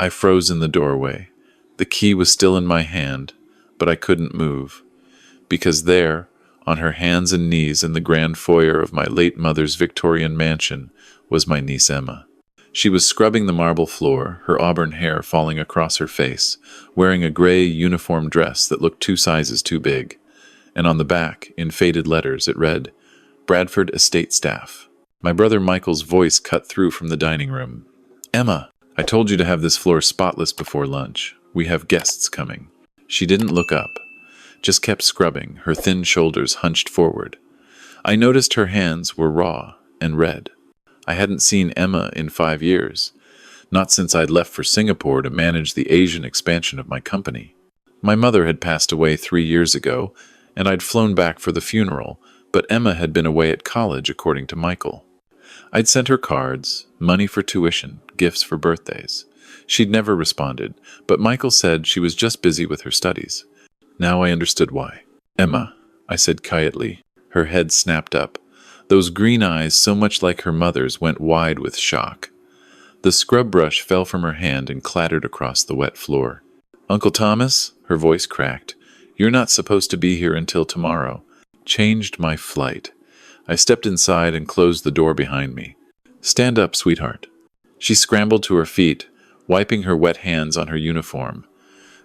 I froze in the doorway. The key was still in my hand, but I couldn't move. Because there, on her hands and knees in the grand foyer of my late mother's Victorian mansion, was my niece Emma. She was scrubbing the marble floor, her auburn hair falling across her face, wearing a gray uniform dress that looked 2 sizes too big. And on the back, in faded letters, it read, Bradford Estate Staff. My brother Michael's voice cut through from the dining room. Emma, I told you to have this floor spotless before lunch. We have guests coming. She didn't look up, just kept scrubbing, her thin shoulders hunched forward. I noticed her hands were raw and red. I hadn't seen Emma in 5 years, not since I'd left for Singapore to manage the Asian expansion of my company. My mother had passed away 3 years ago, and I'd flown back for the funeral, but Emma had been away at college, according to Michael. I'd sent her cards, money for tuition, gifts for birthdays. She'd never responded, but Michael said she was just busy with her studies. Now I understood why. Emma, I said quietly. Her head snapped up. Those green eyes, so much like her mother's, went wide with shock. The scrub brush fell from her hand and clattered across the wet floor. Uncle Thomas, her voice cracked, you're not supposed to be here until tomorrow. Changed my flight. I stepped inside and closed the door behind me. Stand up, sweetheart. She scrambled to her feet, wiping her wet hands on her uniform.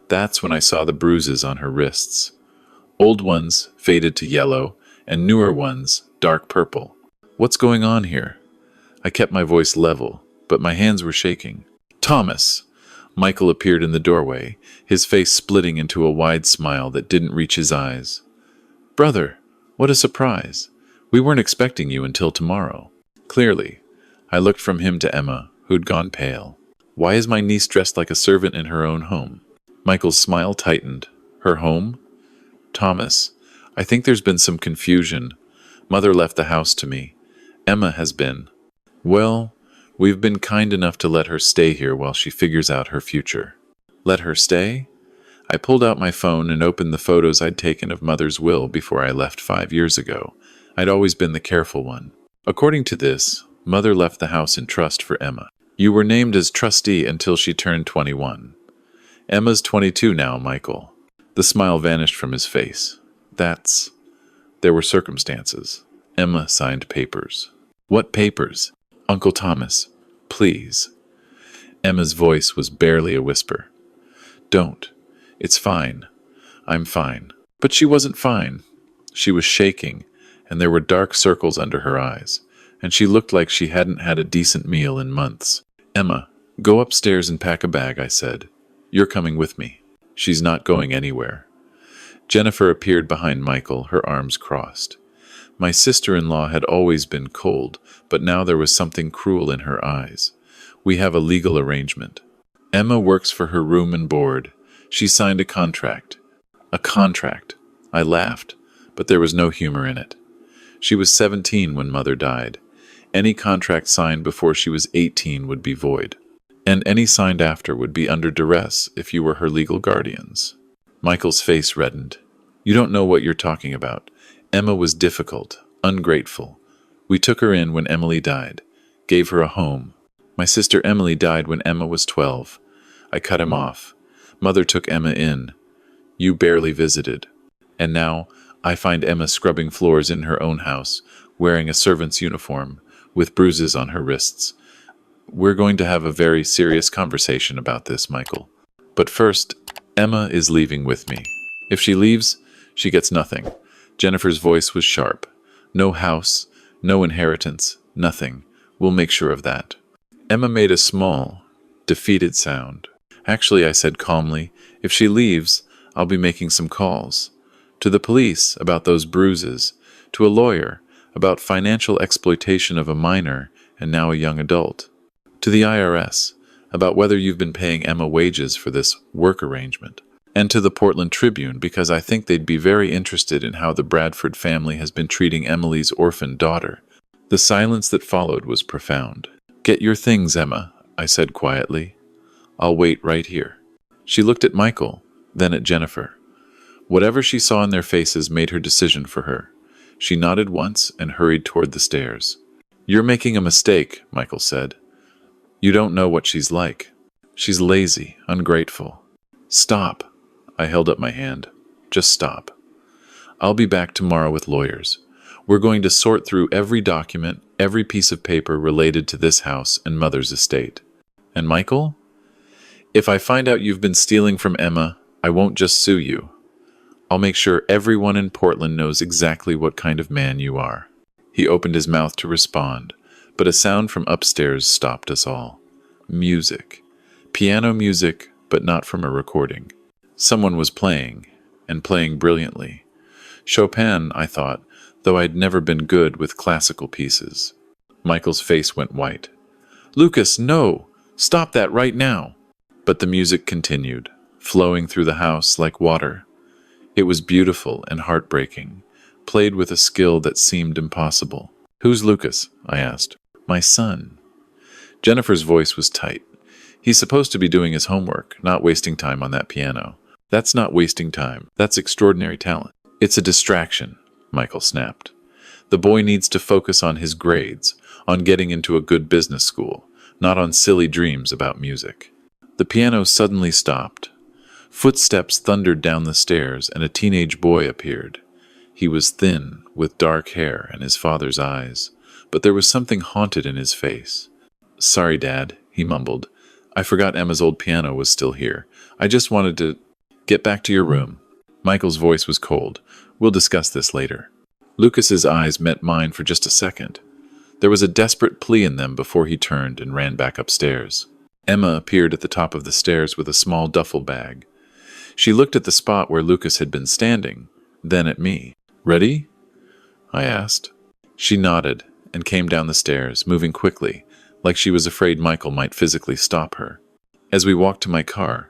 That's when I saw the bruises on her wrists. Old ones faded to yellow, and newer ones dark purple. What's going on here? I kept my voice level, but my hands were shaking. Thomas! Michael appeared in the doorway, his face splitting into a wide smile that didn't reach his eyes. Brother, what a surprise. We weren't expecting you until tomorrow. Clearly, I looked from him to Emma, who'd gone pale. Why is my niece dressed like a servant in her own home? Michael's smile tightened. Her home? Thomas, I think there's been some confusion. Mother left the house to me. Emma has been. Well, we've been kind enough to let her stay here while she figures out her future. Let her stay? I pulled out my phone and opened the photos I'd taken of Mother's will before I left 5 years ago. I'd always been the careful one. According to this, Mother left the house in trust for Emma. You were named as trustee until she turned 21. Emma's 22 now, Michael. The smile vanished from his face. There were circumstances. Emma signed papers. What papers? Uncle Thomas, please. Emma's voice was barely a whisper. Don't. It's fine. I'm fine. But she wasn't fine. She was shaking, and there were dark circles under her eyes, and she looked like she hadn't had a decent meal in months. Emma, go upstairs and pack a bag, I said. You're coming with me. She's not going anywhere. Jennifer appeared behind Michael, her arms crossed. My sister-in-law had always been cold, but now there was something cruel in her eyes. We have a legal arrangement. Emma works for her room and board. She signed a contract. A contract. I laughed, but there was no humor in it. She was 17 when Mother died. Any contract signed before she was 18 would be void, and any signed after would be under duress if you were her legal guardians. Michael's face reddened. You don't know what you're talking about. Emma was difficult, ungrateful. We took her in when Emily died, gave her a home. My sister Emily died when Emma was 12. I cut him off. Mother took Emma in. You barely visited. And now I find Emma scrubbing floors in her own house, wearing a servant's uniform, with bruises on her wrists. We're going to have a very serious conversation about this, Michael. But first, Emma is leaving with me. If she leaves, she gets nothing. Jennifer's voice was sharp. No house, no inheritance, nothing. We'll make sure of that. Emma made a small, defeated sound. Actually, I said calmly, if she leaves, I'll be making some calls. To the police about those bruises. To a lawyer about financial exploitation of a minor and now a young adult. To the IRS about whether you've been paying Emma wages for this work arrangement. And to the Portland Tribune because I think they'd be very interested in how the Bradford family has been treating Emily's orphaned daughter. The silence that followed was profound. Get your things, Emma, I said quietly. I'll wait right here. She looked at Michael, then at Jennifer. Whatever she saw in their faces made her decision for her. She nodded once and hurried toward the stairs. You're making a mistake, Michael said. You don't know what she's like. She's lazy, ungrateful. Stop. I held up my hand. Just stop. I'll be back tomorrow with lawyers. We're going to sort through every document, every piece of paper related to this house and Mother's estate. And Michael? If I find out you've been stealing from Emma, I won't just sue you. I'll make sure everyone in Portland knows exactly what kind of man you are. He opened his mouth to respond, but a sound from upstairs stopped us all. Music. Piano music, but not from a recording. Someone was playing, and playing brilliantly. Chopin, I thought, though I'd never been good with classical pieces. Michael's face went white. "Lucas, no! Stop that right now!" But the music continued, flowing through the house like water. It was beautiful and heartbreaking, played with a skill that seemed impossible. "Who's Lucas?" I asked. "My son." Jennifer's voice was tight. "He's supposed to be doing his homework, not wasting time on that piano." "That's not wasting time. That's extraordinary talent." "It's a distraction," Michael snapped. "The boy needs to focus on his grades, on getting into a good business school, not on silly dreams about music." The piano suddenly stopped. Footsteps thundered down the stairs, and a teenage boy appeared. He was thin, with dark hair and his father's eyes, but there was something haunted in his face. "Sorry, Dad," he mumbled. "I forgot Emma's old piano was still here. I just wanted to get back to your room." Michael's voice was cold. "We'll discuss this later." Lucas's eyes met mine for just a second. There was a desperate plea in them before he turned and ran back upstairs. Emma appeared at the top of the stairs with a small duffel bag. She looked at the spot where Lucas had been standing, then at me. "Ready?" I asked. She nodded and came down the stairs, moving quickly, like she was afraid Michael might physically stop her. As we walked to my car,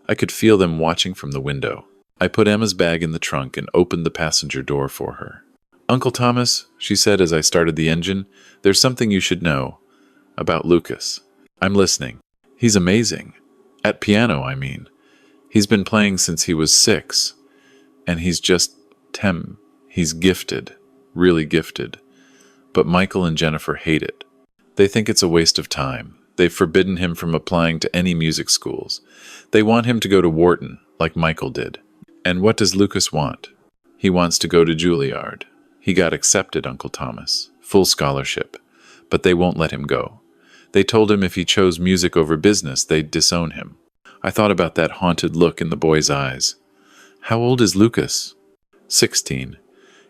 I could feel them watching from the window. I put Emma's bag in the trunk and opened the passenger door for her. "Uncle Thomas," she said as I started the engine, "there's something you should know. About Lucas." "I'm listening." "He's amazing. At piano, I mean. He's been playing since he was 6. And he's just he's gifted. Really gifted. But Michael and Jennifer hate it. They think it's a waste of time. They've forbidden him from applying to any music schools. They want him to go to Wharton, like Michael did. And what does Lucas want? He wants to go to Juilliard. He got accepted, Uncle Thomas. Full scholarship. But they won't let him go. They told him if he chose music over business, they'd disown him. I thought about that haunted look in the boy's eyes. How old is Lucas? 16.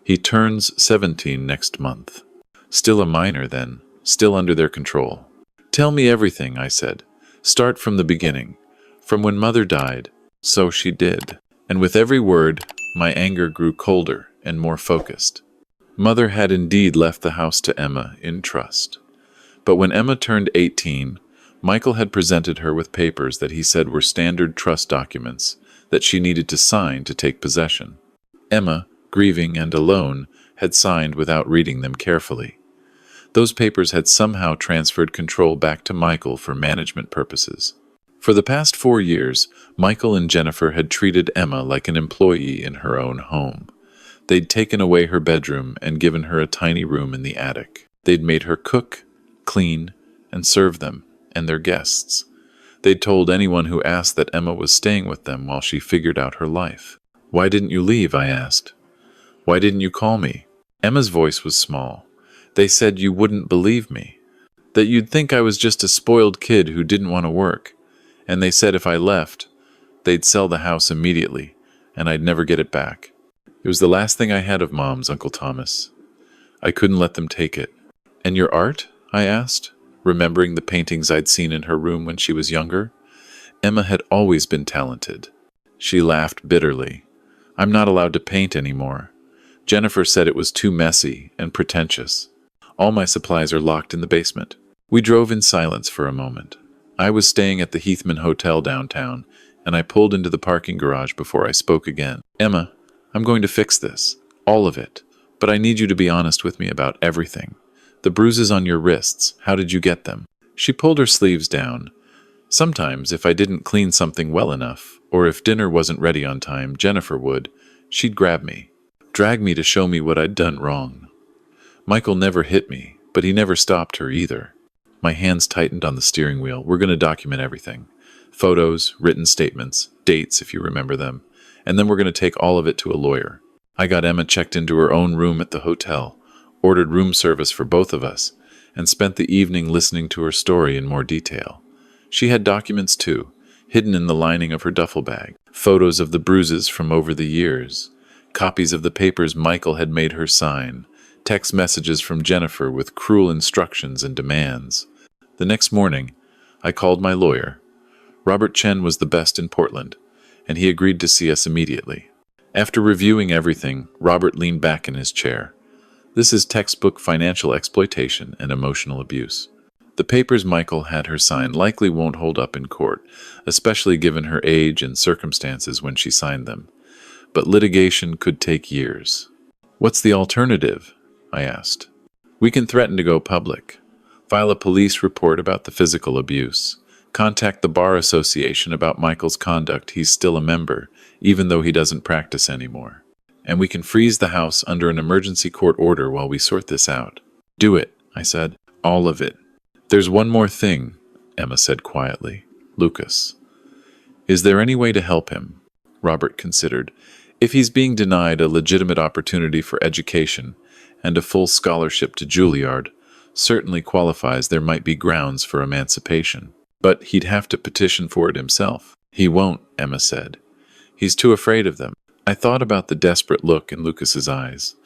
He turns 17 next month. Still a minor, then. Still under their control. "Tell me everything," I said. "Start from the beginning. From when Mother died." So she did. And with every word, my anger grew colder and more focused. Mother had indeed left the house to Emma in trust. But when Emma turned 18, Michael had presented her with papers that he said were standard trust documents that she needed to sign to take possession. Emma, grieving and alone, had signed without reading them carefully. Those papers had somehow transferred control back to Michael for management purposes. For the past 4 years, Michael and Jennifer had treated Emma like an employee in her own home. They'd taken away her bedroom and given her a tiny room in the attic. They'd made her cook, clean, and serve them and their guests. They'd told anyone who asked that Emma was staying with them while she figured out her life. "Why didn't you leave?" I asked. "Why didn't you call me?" Emma's voice was small. "They said you wouldn't believe me. That you'd think I was just a spoiled kid who didn't want to work. And they said if I left, they'd sell the house immediately, and I'd never get it back. It was the last thing I had of Mom's, Uncle Thomas. I couldn't let them take it." "And your art?" I asked, remembering the paintings I'd seen in her room when she was younger. Emma had always been talented. She laughed bitterly. "I'm not allowed to paint anymore. Jennifer said it was too messy and pretentious. All my supplies are locked in the basement." We drove in silence for a moment. I was staying at the Heathman Hotel downtown, and I pulled into the parking garage before I spoke again. "Emma, I'm going to fix this. All of it. But I need you to be honest with me about everything. The bruises on your wrists, how did you get them?" She pulled her sleeves down. "Sometimes, if I didn't clean something well enough, or if dinner wasn't ready on time, Jennifer would. She'd grab me, drag me to show me what I'd done wrong. Michael never hit me, but he never stopped her either." My hands tightened on the steering wheel. "We're going to document everything. Photos, written statements, dates if you remember them, and then we're going to take all of it to a lawyer. I got Emma checked into her own room at the hotel, ordered room service for both of us, and spent the evening listening to her story in more detail. She had documents too, hidden in the lining of her duffel bag, photos of the bruises from over the years, copies of the papers Michael had made her sign, text messages from Jennifer with cruel instructions and demands. The next morning, I called my lawyer. Robert Chen was the best in Portland, and he agreed to see us immediately. After reviewing everything, Robert leaned back in his chair. This is textbook financial exploitation and emotional abuse. The papers Michael had her sign likely won't hold up in court, especially given her age and circumstances when she signed them. But litigation could take years. What's the alternative? I asked. We can threaten to go public, file a police report about the physical abuse, contact the Bar Association about Michael's conduct. He's still a member, even though he doesn't practice anymore. And we can freeze the house under an emergency court order while we sort this out. Do it, I said. All of it. There's one more thing, Emma said quietly. Lucas. Is there any way to help him? Robert considered. If he's being denied a legitimate opportunity for education and a full scholarship to Juilliard, certainly qualifies, there might be grounds for emancipation. But he'd have to petition for it himself. He won't, Emma said. He's too afraid of them. I thought about the desperate look in Lucas's eyes.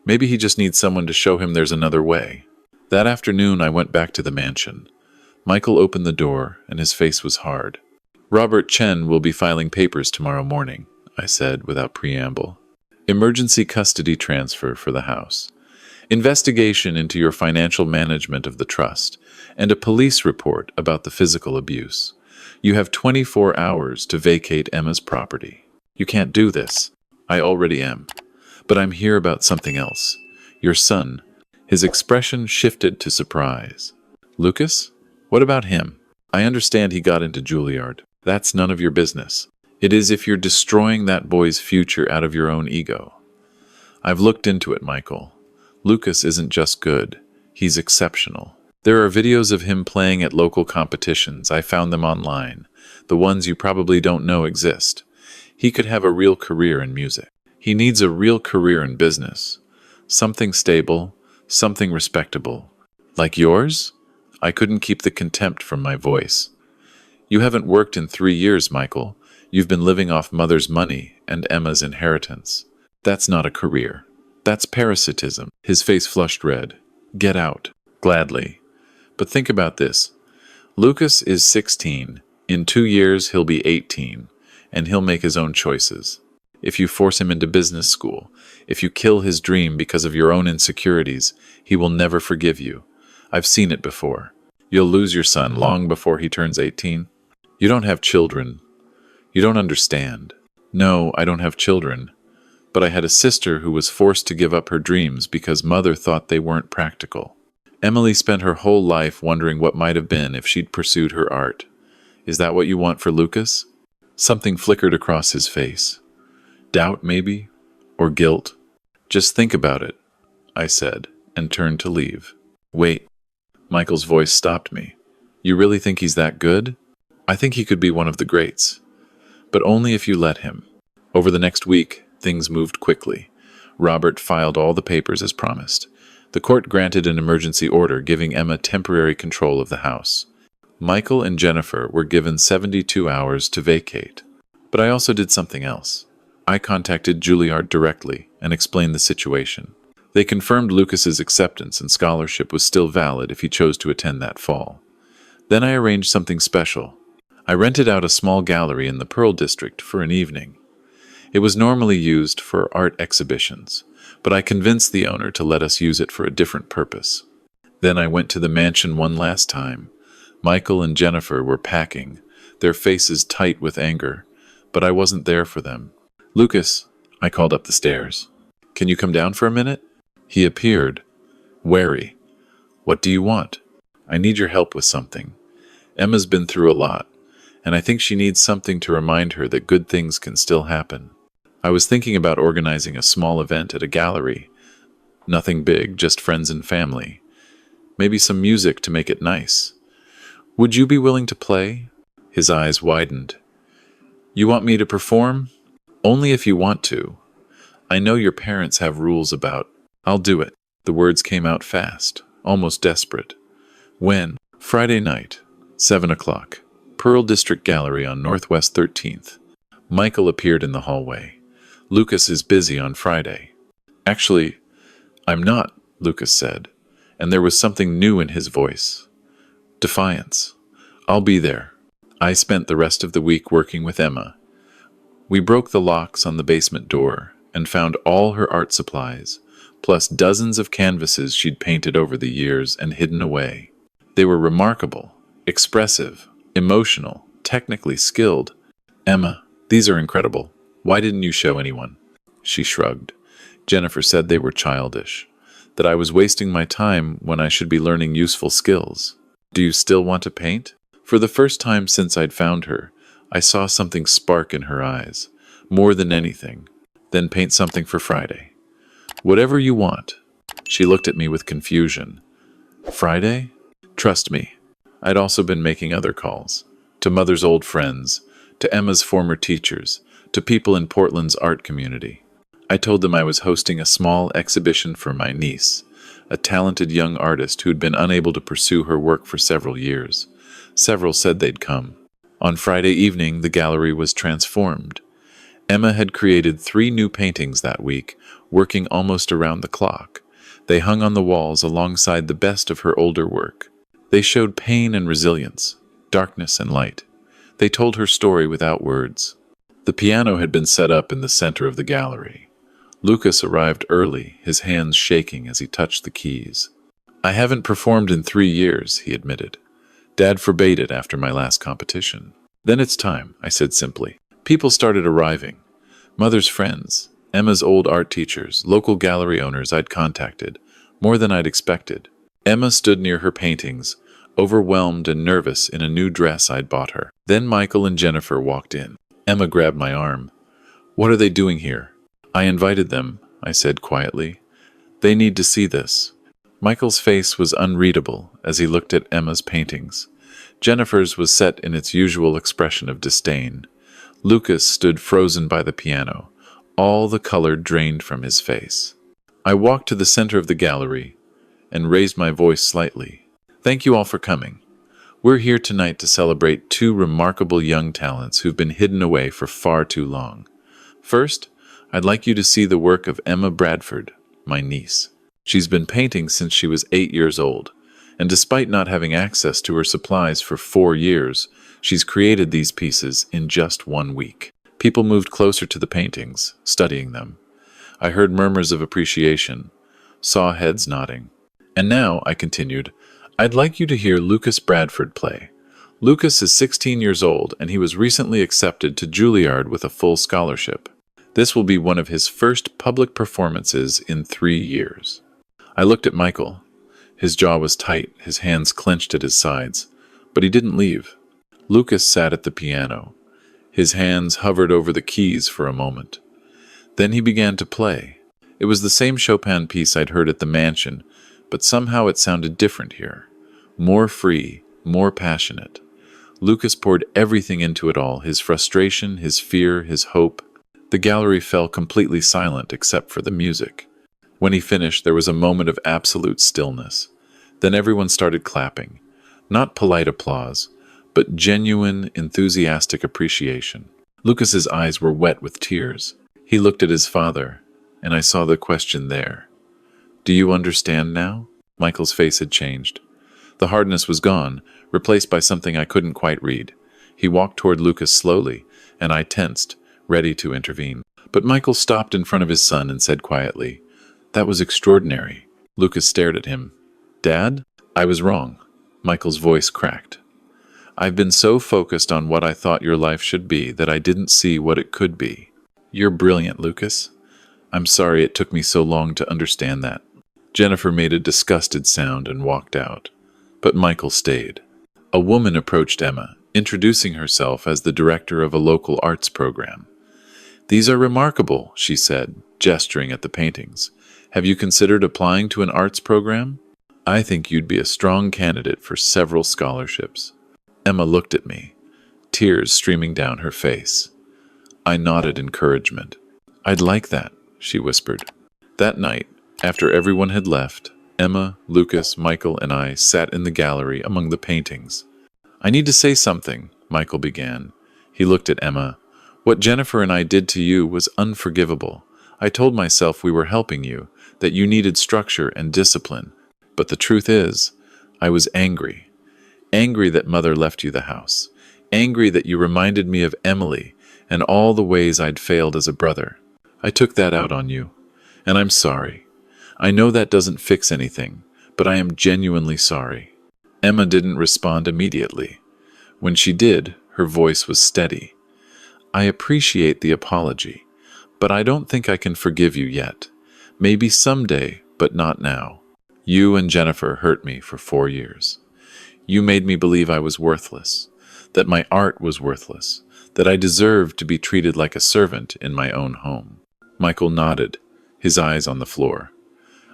Maybe he just needs someone to show him there's another way. That afternoon, I went back to the mansion. Michael opened the door, and his face was hard. Robert Chen will be filing papers tomorrow morning, I said without preamble. Emergency custody transfer for the house. Investigation into your financial management of the trust, and a police report about the physical abuse. You have 24 hours to vacate Emma's property. You can't do this. I already am. But I'm here about something else. Your son. His expression shifted to surprise. Lucas? What about him? I understand he got into Juilliard. That's none of your business. It is if you're destroying that boy's future out of your own ego. I've looked into it, Michael. Lucas isn't just good. He's exceptional. There are videos of him playing at local competitions. I found them online. The ones you probably don't know exist. He could have a real career in music. He needs a real career in business. Something stable, something respectable. Like yours? I couldn't keep the contempt from my voice. You haven't worked in 3 years, Michael. You've been living off mother's money and Emma's inheritance. That's not a career. That's parasitism. His face flushed red. Get out. Gladly. But think about this. Lucas is 16. In 2 years, he'll be 18, and he'll make his own choices. If you force him into business school, if you kill his dream because of your own insecurities, he will never forgive you. I've seen it before. You'll lose your son long before he turns 18. You don't have children. You don't understand. No, I don't have children. But I had a sister who was forced to give up her dreams because mother thought they weren't practical. Emily spent her whole life wondering what might have been if she'd pursued her art. Is that what you want for Lucas? Something flickered across his face. Doubt, maybe? Or guilt? Just think about it, I said, and turned to leave. Wait. Michael's voice stopped me. You really think he's that good? I think he could be one of the greats. But only if you let him. Over the next week, things moved quickly. Robert filed all the papers as promised. The court granted an emergency order giving Emma temporary control of the house. Michael and Jennifer were given 72 hours to vacate. But I also did something else. I contacted Juilliard directly and explained the situation. They confirmed Lucas's acceptance and scholarship was still valid if he chose to attend that fall. Then I arranged something special. I rented out a small gallery in the Pearl District for an evening. It was normally used for art exhibitions, but I convinced the owner to let us use it for a different purpose. Then I went to the mansion one last time. Michael and Jennifer were packing, their faces tight with anger, but I wasn't there for them. Lucas, I called up the stairs. Can you come down for a minute? He appeared, wary. What do you want? I need your help with something. Emma's been through a lot, and I think she needs something to remind her that good things can still happen. I was thinking about organizing a small event at a gallery. Nothing big, just friends and family. Maybe some music to make it nice. Would you be willing to play? His eyes widened. You want me to perform? Only if you want to. I know your parents have rules about. I'll do it. The words came out fast, almost desperate. When? Friday night, 7 o'clock. Pearl District Gallery on Northwest 13th. Michael appeared in the hallway. Lucas is busy on Friday. Actually, I'm not, Lucas said, and there was something new in his voice. Defiance. I'll be there. I spent the rest of the week working with Emma. We broke the locks on the basement door and found all her art supplies, plus dozens of canvases she'd painted over the years and hidden away. They were remarkable, expressive, emotional, technically skilled. Emma, these are incredible. Why didn't you show anyone? She shrugged. Jennifer said they were childish, that I was wasting my time when I should be learning useful skills. Do you still want to paint? For the first time since I'd found her, I saw something spark in her eyes, more than anything. Then paint something for Friday. Whatever you want. She looked at me with confusion. Friday? Trust me, I'd also been making other calls. To Mother's old friends, to Emma's former teachers, to people in Portland's art community. I told them I was hosting a small exhibition for my niece, a talented young artist who'd been unable to pursue her work for several years. Several said they'd come. On Friday evening, the gallery was transformed. Emma had created 3 new paintings that week, working almost around the clock. They hung on the walls alongside the best of her older work. They showed pain and resilience, darkness and light. They told her story without words. The piano had been set up in the center of the gallery. Lucas arrived early, his hands shaking as he touched the keys. I haven't performed in 3 years, he admitted. Dad forbade it after my last competition. Then it's time, I said simply. People started arriving. Mother's friends, Emma's old art teachers, local gallery owners I'd contacted, more than I'd expected. Emma stood near her paintings, overwhelmed and nervous in a new dress I'd bought her. Then Michael and Jennifer walked in. Emma grabbed my arm. What are they doing here? I invited them, I said quietly. They need to see this. Michael's face was unreadable as he looked at Emma's paintings. Jennifer's was set in its usual expression of disdain. Lucas stood frozen by the piano, all the color drained from his face. I walked to the center of the gallery and raised my voice slightly. Thank you all for coming. We're here tonight to celebrate 2 remarkable young talents who've been hidden away for far too long. First, I'd like you to see the work of Emma Bradford, my niece. She's been painting since she was 8 years old, and despite not having access to her supplies for 4 years, she's created these pieces in just 1 week. People moved closer to the paintings, studying them. I heard murmurs of appreciation, saw heads nodding. And now, I continued, I'd like you to hear Lucas Bradford play. Lucas is 16 years old, and he was recently accepted to Juilliard with a full scholarship. This will be one of his first public performances in 3 years. I looked at Michael. His jaw was tight, his hands clenched at his sides, but he didn't leave. Lucas sat at the piano. His hands hovered over the keys for a moment. Then he began to play. It was the same Chopin piece I'd heard at the mansion, but somehow it sounded different here. More free, more passionate. Lucas poured everything into it all, his frustration, his fear, his hope. The gallery fell completely silent except for the music. When he finished, there was a moment of absolute stillness. Then everyone started clapping. Not polite applause, but genuine, enthusiastic appreciation. Lucas's eyes were wet with tears. He looked at his father, and I saw the question there. Do you understand now? Michael's face had changed. The hardness was gone, replaced by something I couldn't quite read. He walked toward Lucas slowly, and I tensed, ready to intervene. But Michael stopped in front of his son and said quietly, That was extraordinary. Lucas stared at him. Dad? I was wrong. Michael's voice cracked. I've been so focused on what I thought your life should be that I didn't see what it could be. You're brilliant, Lucas. I'm sorry it took me so long to understand that. Jennifer made a disgusted sound and walked out. But Michael stayed. A woman approached Emma, introducing herself as the director of a local arts program. These are remarkable, she said, gesturing at the paintings. Have you considered applying to an arts program? I think you'd be a strong candidate for several scholarships. Emma looked at me. tears streaming down her face. I nodded encouragement. "I'd like that," she whispered. That night, after everyone had left, Emma, Lucas, Michael, and I sat in the gallery among the paintings. "I need to say something," Michael began. He looked at Emma. "What Jennifer and I did to you was unforgivable. I told myself we were helping you, that you needed structure and discipline. But the truth is, I was angry. Angry that Mother left you the house. Angry that you reminded me of Emily and all the ways I'd failed as a brother. I took that out on you. And I'm sorry. I know that doesn't fix anything, but I am genuinely sorry." Emma didn't respond immediately. When she did, her voice was steady. "I appreciate the apology, but I don't think I can forgive you yet. Maybe someday, but not now. You and Jennifer hurt me for 4 years. You made me believe I was worthless, that my art was worthless, that I deserved to be treated like a servant in my own home." Michael nodded, his eyes on the floor.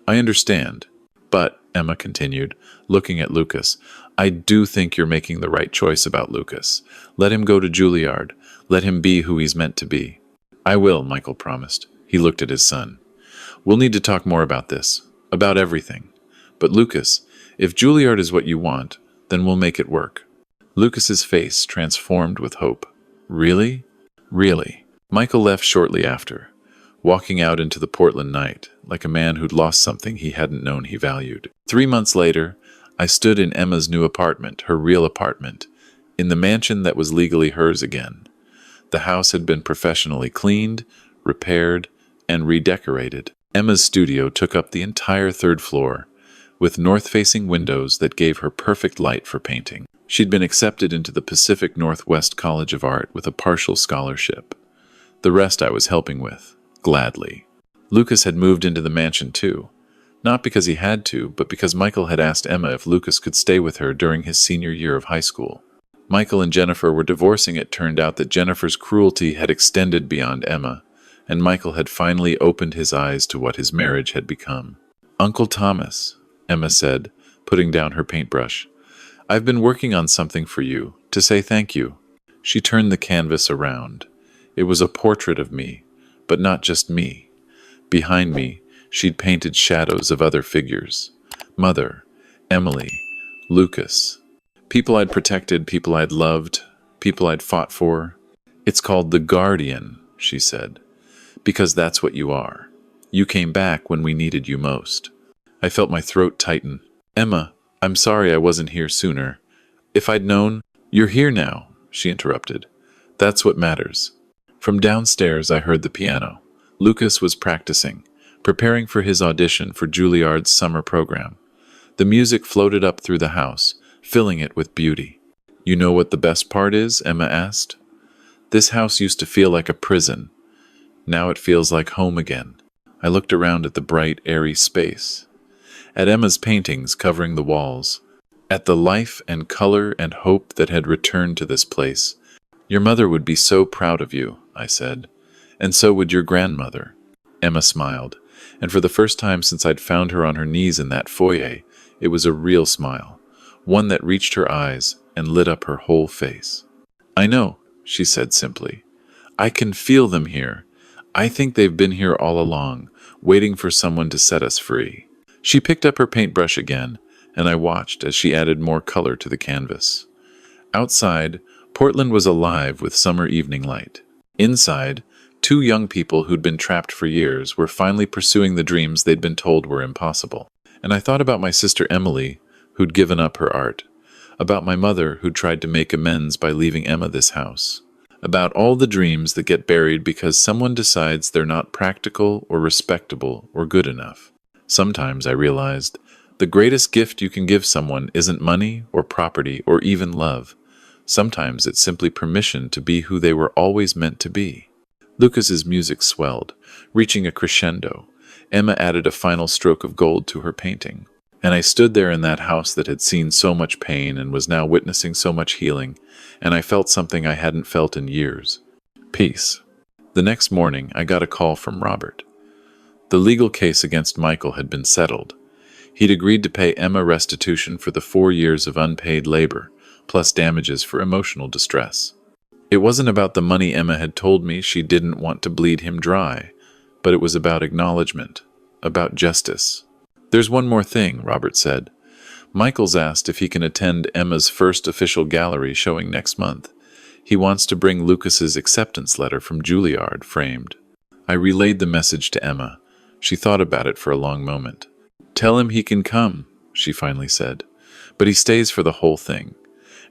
"I understand, but," Emma continued, looking at Lucas, "I do think you're making the right choice about Lucas. Let him go to Juilliard. Let him be who he's meant to be." "I will," Michael promised. He looked at his son. "We'll need to talk more about this, about everything. But Lucas, if Juilliard is what you want, then we'll make it work." Lucas's face transformed with hope. "Really?" "Really." Michael left shortly after, walking out into the Portland night, like a man who'd lost something he hadn't known he valued. 3 months later, I stood in Emma's new apartment, her real apartment, in the mansion that was legally hers again. The house had been professionally cleaned, repaired, and redecorated. Emma's studio took up the entire 3rd floor, with north-facing windows that gave her perfect light for painting. She'd been accepted into the Pacific Northwest College of Art with a partial scholarship. The rest I was helping with, gladly. Lucas had moved into the mansion too, not because he had to, but because Michael had asked Emma if Lucas could stay with her during his senior year of high school. Michael and Jennifer were divorcing. It turned out that Jennifer's cruelty had extended beyond Emma, and Michael had finally opened his eyes to what his marriage had become. "Uncle Thomas," Emma said, putting down her paintbrush, "I've been working on something for you, to say thank you." She turned the canvas around. It was a portrait of me, but not just me. Behind me, she'd painted shadows of other figures. Mother, Emily, Lucas. People I'd protected, people I'd loved, people I'd fought for. "It's called The Guardian," she said, "because that's what you are. You came back when we needed you most." I felt my throat tighten. "Emma, I'm sorry I wasn't here sooner. If I'd known—" "You're here now," she interrupted. "That's what matters." From downstairs I heard the piano. Lucas was practicing, preparing for his audition for Juilliard's summer program. The music floated up through the house, filling it with beauty. "You know what the best part is?" Emma asked. "This house used to feel like a prison. Now it feels like home again." I looked around at the bright, airy space, at Emma's paintings covering the walls, at the life and color and hope that had returned to this place. "Your mother would be so proud of you," I said, "and so would your grandmother." Emma smiled, and for the first time since I'd found her on her knees in that foyer, it was a real smile, one that reached her eyes and lit up her whole face. "I know," she said simply. "I can feel them here. I think they've been here all along, waiting for someone to set us free." She picked up her paintbrush again, and I watched as she added more color to the canvas. Outside, Portland was alive with summer evening light. Inside, 2 young people who'd been trapped for years were finally pursuing the dreams they'd been told were impossible. And I thought about my sister Emily, who'd given up her art, about my mother who'd tried to make amends by leaving Emma this house, about all the dreams that get buried because someone decides they're not practical or respectable or good enough. Sometimes, I realized, the greatest gift you can give someone isn't money or property or even love. Sometimes it's simply permission to be who they were always meant to be. Lucas's music swelled, reaching a crescendo. Emma added a final stroke of gold to her painting. And I stood there in that house that had seen so much pain and was now witnessing so much healing, and I felt something I hadn't felt in years. Peace. The next morning, I got a call from Robert. The legal case against Michael had been settled. He'd agreed to pay Emma restitution for the 4 years of unpaid labor, plus damages for emotional distress. It wasn't about the money Emma had told me she didn't want to bleed him dry, but it was about acknowledgement, about justice. There's one more thing, Robert said. Michael's asked if he can attend Emma's first official gallery showing next month. He wants to bring Lucas's acceptance letter from Juilliard framed. I relayed the message to Emma. She thought about it for a long moment. Tell him he can come, she finally said. But he stays for the whole thing.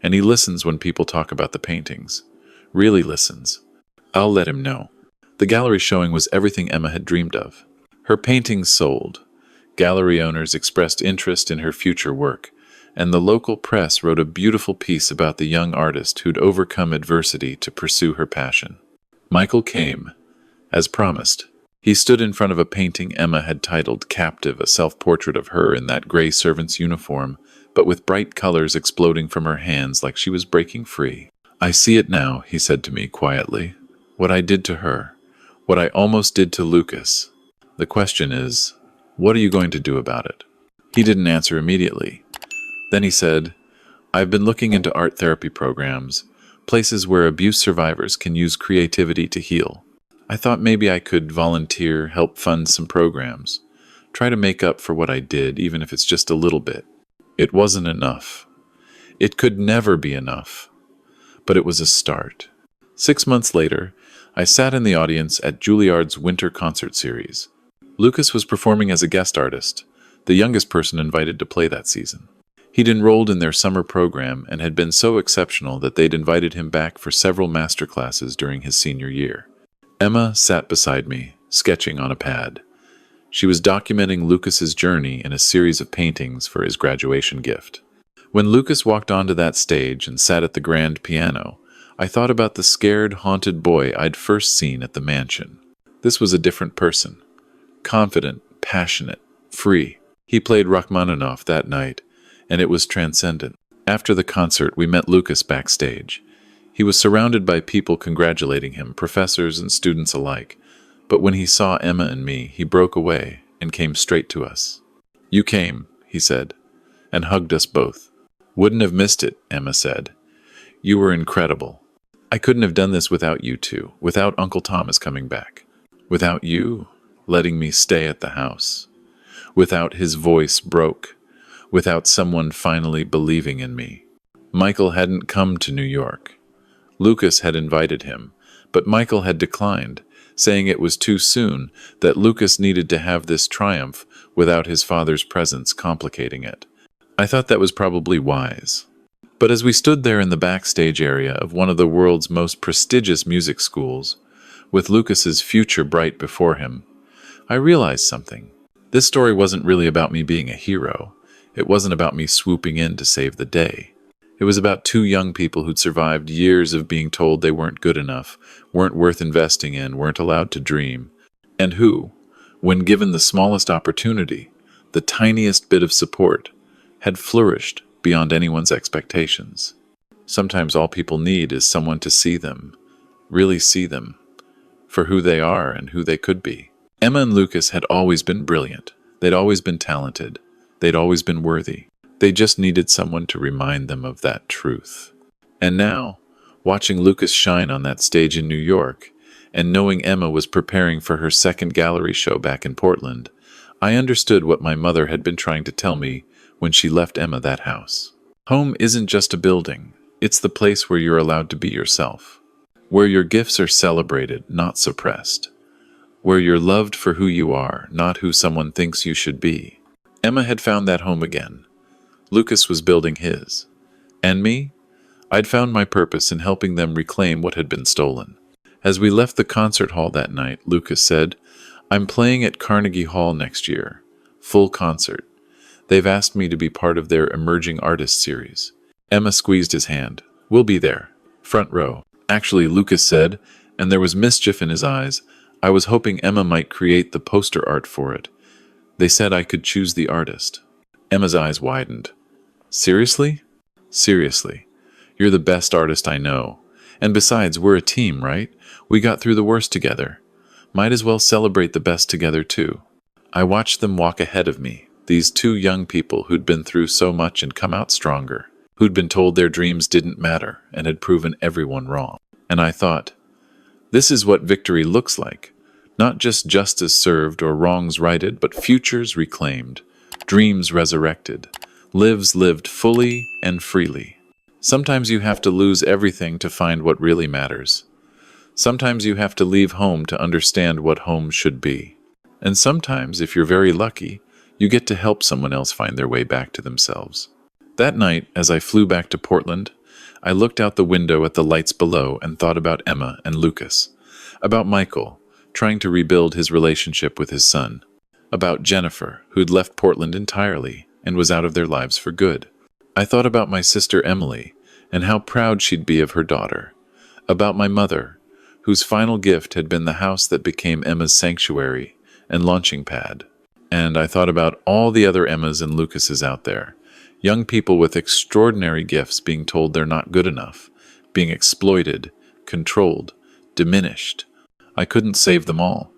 And he listens when people talk about the paintings. Really listens. I'll let him know. The gallery showing was everything Emma had dreamed of. Her paintings sold. Gallery owners expressed interest in her future work, and the local press wrote a beautiful piece about the young artist who'd overcome adversity to pursue her passion. Michael came, as promised. He stood in front of a painting Emma had titled Captive, a self-portrait of her in that gray servant's uniform, but with bright colors exploding from her hands like she was breaking free. I see it now, he said to me quietly. What I did to her. What I almost did to Lucas. The question is, what are you going to do about it? He didn't answer immediately. Then he said, I've been looking into art therapy programs, places where abuse survivors can use creativity to heal. I thought maybe I could volunteer, help fund some programs, try to make up for what I did, even if it's just a little bit. It wasn't enough. It could never be enough. But it was a start. 6 months later, I sat in the audience at Juilliard's winter concert series. Lucas was performing as a guest artist, the youngest person invited to play that season. He'd enrolled in their summer program and had been so exceptional that they'd invited him back for several master classes during his senior year. Emma sat beside me, sketching on a pad. She was documenting Lucas's journey in a series of paintings for his graduation gift. When Lucas walked onto that stage and sat at the grand piano, I thought about the scared, haunted boy I'd first seen at the mansion. This was a different person. Confident, passionate, free. He played Rachmaninoff that night, and it was transcendent. After the concert, we met Lucas backstage. He was surrounded by people congratulating him, professors and students alike. But when he saw Emma and me, he broke away and came straight to us. You came, he said, and hugged us both. Wouldn't have missed it, Emma said. You were incredible. I couldn't have done this without you two, without Uncle Thomas coming back, without you letting me stay at the house, without his voice broke, without someone finally believing in me. Michael hadn't come to New York. Lucas had invited him, but Michael had declined, saying it was too soon, that Lucas needed to have this triumph without his father's presence complicating it. I thought that was probably wise. But as we stood there in the backstage area of one of the world's most prestigious music schools, with Lucas's future bright before him, I realized something. This story wasn't really about me being a hero. It wasn't about me swooping in to save the day. It was about two young people who'd survived years of being told they weren't good enough, weren't worth investing in, weren't allowed to dream, and who, when given the smallest opportunity, the tiniest bit of support, had flourished beyond anyone's expectations. Sometimes all people need is someone to see them, really see them, for who they are and who they could be. Emma and Lucas had always been brilliant. They'd always been talented. They'd always been worthy. They just needed someone to remind them of that truth. And now, watching Lucas shine on that stage in New York, and knowing Emma was preparing for her second gallery show back in Portland, I understood what my mother had been trying to tell me when she left Emma that house. Home isn't just a building. It's the place where you're allowed to be yourself, where your gifts are celebrated, not suppressed, where you're loved for who you are, not who someone thinks you should be. Emma had found that home again. Lucas was building his. And me? I'd found my purpose in helping them reclaim what had been stolen. As we left the concert hall that night, Lucas said, I'm playing at Carnegie Hall next year. Full concert. They've asked me to be part of their Emerging Artists series. Emma squeezed his hand. We'll be there. Front row. Actually, Lucas said, and there was mischief in his eyes, I was hoping Emma might create the poster art for it. They said I could choose the artist. Emma's eyes widened. Seriously? Seriously. You're the best artist I know. And besides, we're a team, right? We got through the worst together. Might as well celebrate the best together, too. I watched them walk ahead of me, these two young people who'd been through so much and come out stronger, who'd been told their dreams didn't matter and had proven everyone wrong. And I thought, this is what victory looks like. Not just justice served or wrongs righted, but futures reclaimed, dreams resurrected, lives lived fully and freely. Sometimes you have to lose everything to find what really matters. Sometimes you have to leave home to understand what home should be. And sometimes, if you're very lucky, you get to help someone else find their way back to themselves. That night, as I flew back to Portland, I looked out the window at the lights below and thought about Emma and Lucas, about Michael, trying to rebuild his relationship with his son, about Jennifer, who'd left Portland entirely and was out of their lives for good. I thought about my sister Emily and how proud she'd be of her daughter, about my mother, whose final gift had been the house that became Emma's sanctuary and launching pad. And I thought about all the other Emmas and Lucases out there, young people with extraordinary gifts being told they're not good enough, being exploited, controlled, diminished. I couldn't save them all,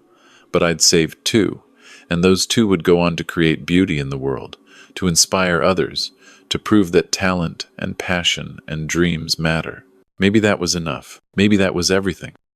but I'd save 2, and those 2 would go on to create beauty in the world, to inspire others, to prove that talent and passion and dreams matter. Maybe that was enough. Maybe that was everything.